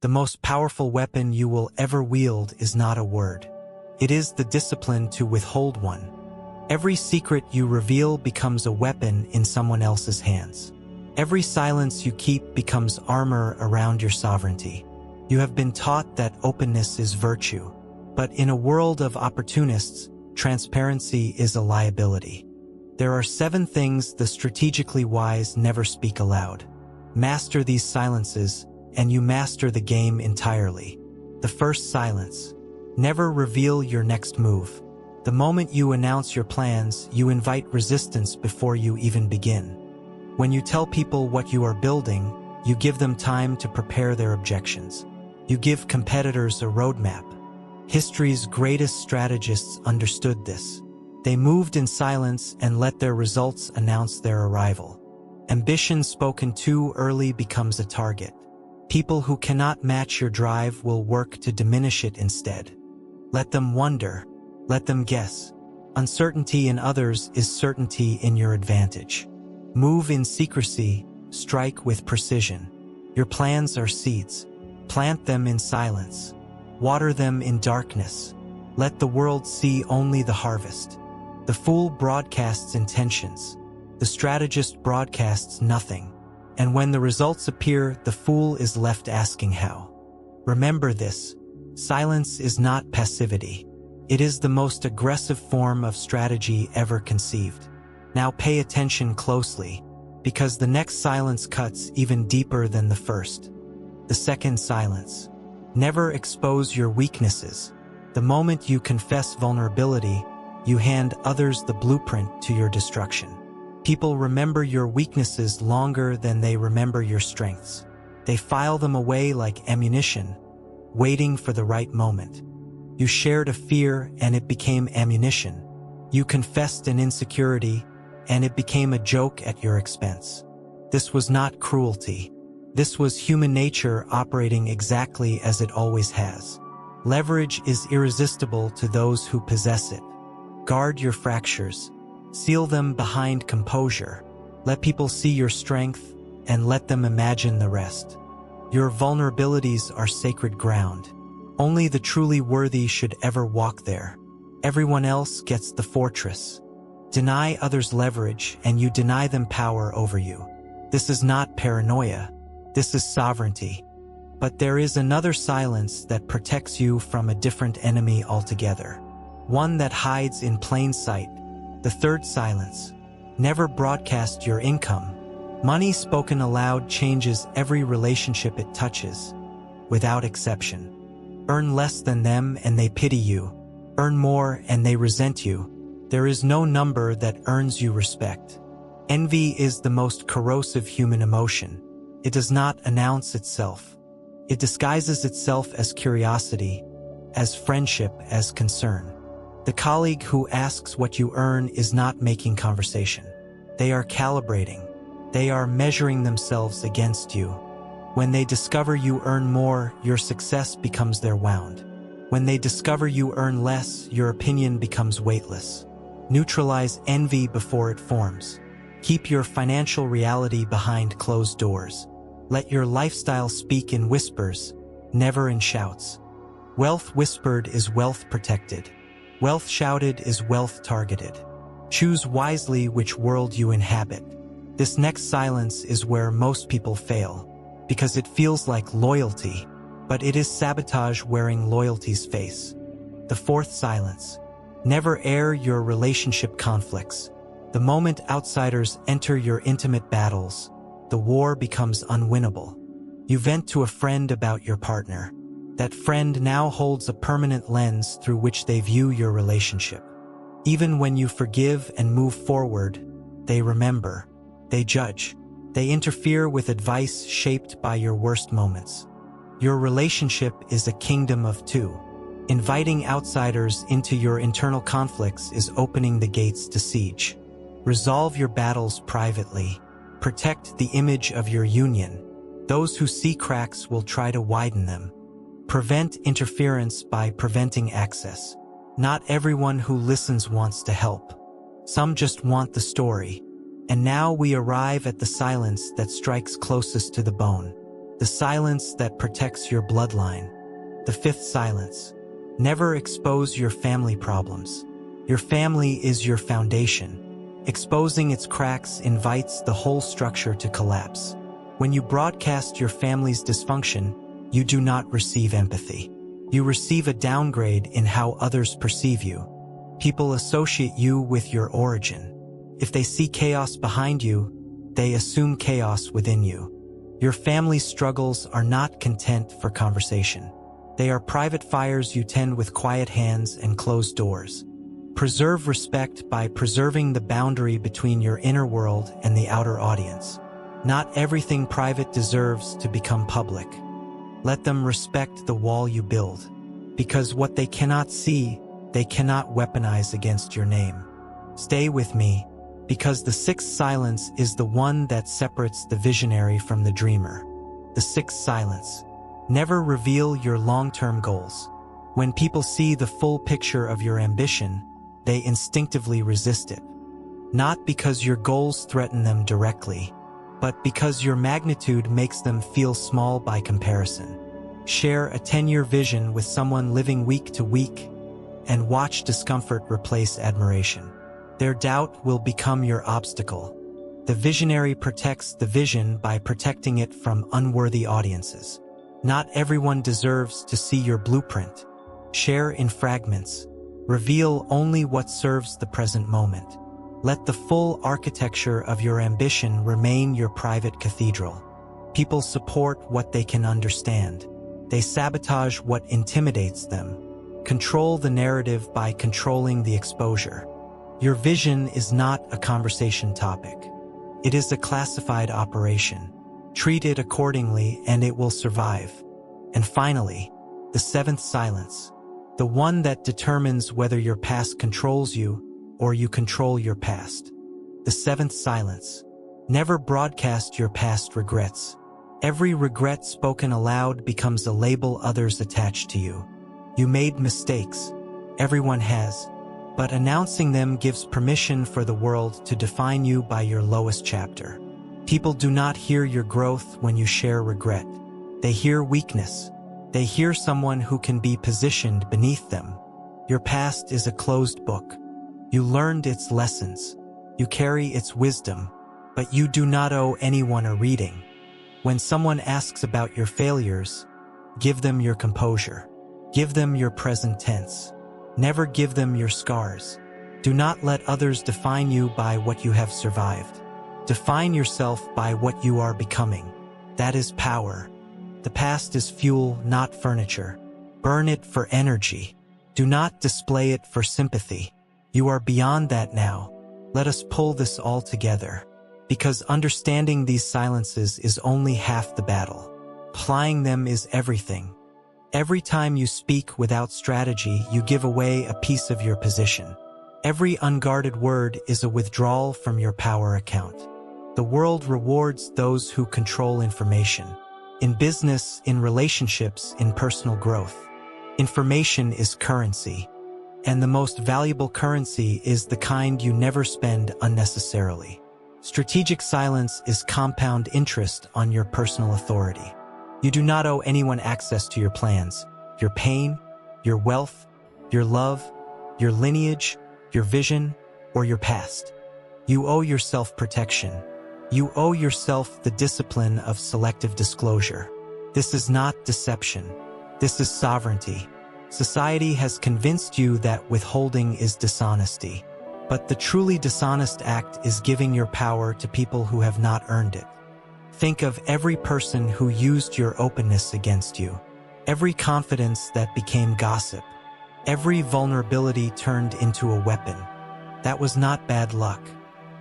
The most powerful weapon you will ever wield is not a word. It is the discipline to withhold one. Every secret you reveal becomes a weapon in someone else's hands. Every silence you keep becomes armor around your sovereignty. You have been taught that openness is virtue. But in a world of opportunists, transparency is a liability. There are 7 things the strategically wise never speak aloud. Master these silences, and you master the game entirely. The first silence. Never reveal your next move. The moment you announce your plans, you invite resistance before you even begin. When you tell people what you are building, you give them time to prepare their objections. You give competitors a roadmap. History's greatest strategists understood this. They moved in silence and let their results announce their arrival. Ambition spoken too early becomes a target. People who cannot match your drive will work to diminish it instead. Let them wonder. Let them guess. Uncertainty in others is certainty in your advantage. Move in secrecy, strike with precision. Your plans are seeds. Plant them in silence. Water them in darkness. Let the world see only the harvest. The fool broadcasts intentions. The strategist broadcasts nothing. And when the results appear, the fool is left asking how. Remember this. Silence is not passivity. It is the most aggressive form of strategy ever conceived. Now pay attention closely, because the next silence cuts even deeper than the first. The second silence. Never expose your weaknesses. The moment you confess vulnerability, you hand others the blueprint to your destruction. People remember your weaknesses longer than they remember your strengths. They file them away like ammunition, waiting for the right moment. You shared a fear and it became ammunition. You confessed an insecurity and it became a joke at your expense. This was not cruelty. This was human nature operating exactly as it always has. Leverage is irresistible to those who possess it. Guard your fractures. Seal them behind composure. Let people see your strength and let them imagine the rest. Your vulnerabilities are sacred ground. Only the truly worthy should ever walk there. Everyone else gets the fortress. Deny others leverage and you deny them power over you. This is not paranoia. This is sovereignty. But there is another silence that protects you from a different enemy altogether. One that hides in plain sight. The third silence. Never broadcast your income. Money spoken aloud changes every relationship it touches, without exception. Earn less than them and they pity you. Earn more and they resent you. There is no number that earns you respect. Envy is the most corrosive human emotion. It does not announce itself. It disguises itself as curiosity, as friendship, as concern. The colleague who asks what you earn is not making conversation. They are calibrating. They are measuring themselves against you. When they discover you earn more, your success becomes their wound. When they discover you earn less, your opinion becomes weightless. Neutralize envy before it forms. Keep your financial reality behind closed doors. Let your lifestyle speak in whispers, never in shouts. Wealth whispered is wealth protected. Wealth shouted is wealth targeted. Choose wisely which world you inhabit. This next silence is where most people fail, because it feels like loyalty, but it is sabotage wearing loyalty's face. The fourth silence. Never air your relationship conflicts. The moment outsiders enter your intimate battles, the war becomes unwinnable. You vent to a friend about your partner. That friend now holds a permanent lens through which they view your relationship. Even when you forgive and move forward, they remember, they judge, they interfere with advice shaped by your worst moments. Your relationship is a kingdom of two. Inviting outsiders into your internal conflicts is opening the gates to siege. Resolve your battles privately. Protect the image of your union. Those who see cracks will try to widen them. Prevent interference by preventing access. Not everyone who listens wants to help. Some just want the story. And now we arrive at the silence that strikes closest to the bone. the silence that protects your bloodline. The fifth silence. Never expose your family problems. Your family is your foundation. Exposing its cracks invites the whole structure to collapse. When you broadcast your family's dysfunction, you do not receive empathy. You receive a downgrade in how others perceive you. People associate you with your origin. If they see chaos behind you, they assume chaos within you. Your family's struggles are not content for conversation. They are private fires you tend with quiet hands and closed doors. Preserve respect by preserving the boundary between your inner world and the outer audience. Not everything private deserves to become public. Let them respect the wall you build, because what they cannot see, they cannot weaponize against your name. Stay with me, because the sixth silence is the one that separates the visionary from the dreamer. The sixth silence. Never reveal your long-term goals. When people see the full picture of your ambition, they instinctively resist it. Not because your goals threaten them directly, but because your magnitude makes them feel small by comparison. Share a 10-year vision with someone living week to week, and watch discomfort replace admiration. Their doubt will become your obstacle. The visionary protects the vision by protecting it from unworthy audiences. Not everyone deserves to see your blueprint. Share in fragments. Reveal only what serves the present moment. Let the full architecture of your ambition remain your private cathedral. People support what they can understand. They sabotage what intimidates them. Control the narrative by controlling the exposure. Your vision is not a conversation topic. It is a classified operation. Treat it accordingly and it will survive. And finally, the seventh silence. The one that determines whether your past controls you or you control your past. The seventh silence. Never broadcast your past regrets. Every regret spoken aloud becomes a label others attach to you. You made mistakes. Everyone has. But announcing them gives permission for the world to define you by your lowest chapter. People do not hear your growth when you share regret. They hear weakness. They hear someone who can be positioned beneath them. Your past is a closed book. You learned its lessons. You carry its wisdom, but you do not owe anyone a reading. When someone asks about your failures, give them your composure. Give them your present tense. Never give them your scars. Do not let others define you by what you have survived. Define yourself by what you are becoming. That is power. The past is fuel, not furniture. Burn it for energy. Do not display it for sympathy. You are beyond that now. Let us pull this all together. Because understanding these silences is only half the battle. Applying them is everything. Every time you speak without strategy, you give away a piece of your position. Every unguarded word is a withdrawal from your power account. The world rewards those who control information. In business, in relationships, in personal growth. Information is currency. And the most valuable currency is the kind you never spend unnecessarily. Strategic silence is compound interest on your personal authority. You do not owe anyone access to your plans, your pain, your wealth, your love, your lineage, your vision, or your past. You owe yourself protection. You owe yourself the discipline of selective disclosure. This is not deception. This is sovereignty. Society has convinced you that withholding is dishonesty. But the truly dishonest act is giving your power to people who have not earned it. Think of every person who used your openness against you. Every confidence that became gossip. Every vulnerability turned into a weapon. That was not bad luck.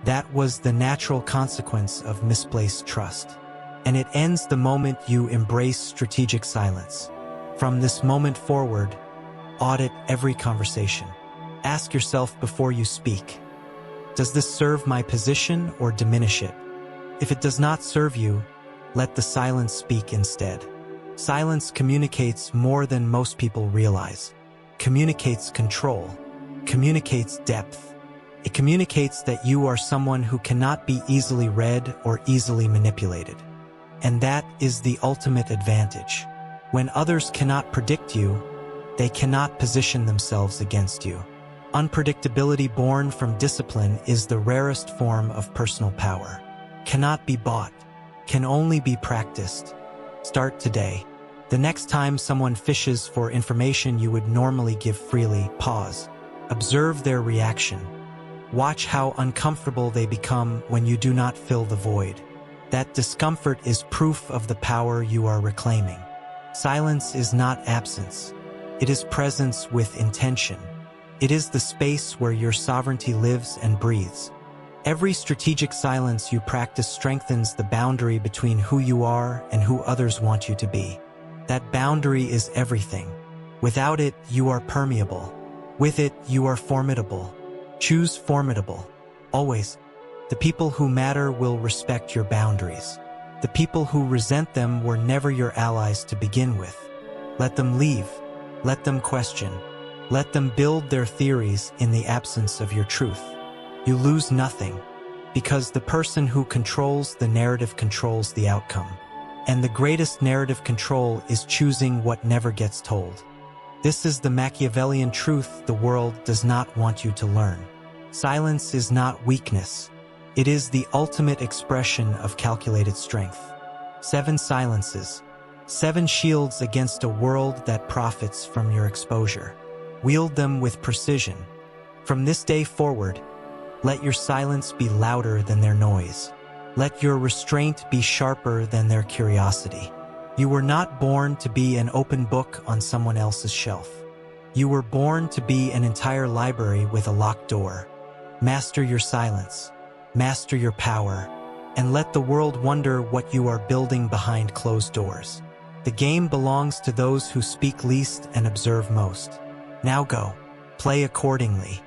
That was the natural consequence of misplaced trust. And it ends the moment you embrace strategic silence. From this moment forward, audit every conversation. Ask yourself before you speak. Does this serve my position or diminish it? If it does not serve you, let the silence speak instead. Silence communicates more than most people realize. Communicates control. Communicates depth. It communicates that you are someone who cannot be easily read or easily manipulated. And that is the ultimate advantage. When others cannot predict you, they cannot position themselves against you. Unpredictability born from discipline is the rarest form of personal power. Cannot be bought, can only be practiced. Start today. The next time someone fishes for information you would normally give freely, pause. Observe their reaction. Watch how uncomfortable they become when you do not fill the void. That discomfort is proof of the power you are reclaiming. Silence is not absence. It is presence with intention. It is the space where your sovereignty lives and breathes. Every strategic silence you practice strengthens the boundary between who you are and who others want you to be. That boundary is everything. Without it, you are permeable. With it, you are formidable. Choose formidable. Always. The people who matter will respect your boundaries. The people who resent them were never your allies to begin with. Let them leave. Let them question. Let them build their theories in the absence of your truth. You lose nothing, because the person who controls the narrative controls the outcome. And the greatest narrative control is choosing what never gets told. This is the Machiavellian truth the world does not want you to learn. Silence is not weakness. It is the ultimate expression of calculated strength. 7 silences. 7 shields against a world that profits from your exposure. Wield them with precision. From this day forward, let your silence be louder than their noise. Let your restraint be sharper than their curiosity. You were not born to be an open book on someone else's shelf. You were born to be an entire library with a locked door. Master your silence. Master your power. And let the world wonder what you are building behind closed doors. The game belongs to those who speak least and observe most. Now go. Play accordingly.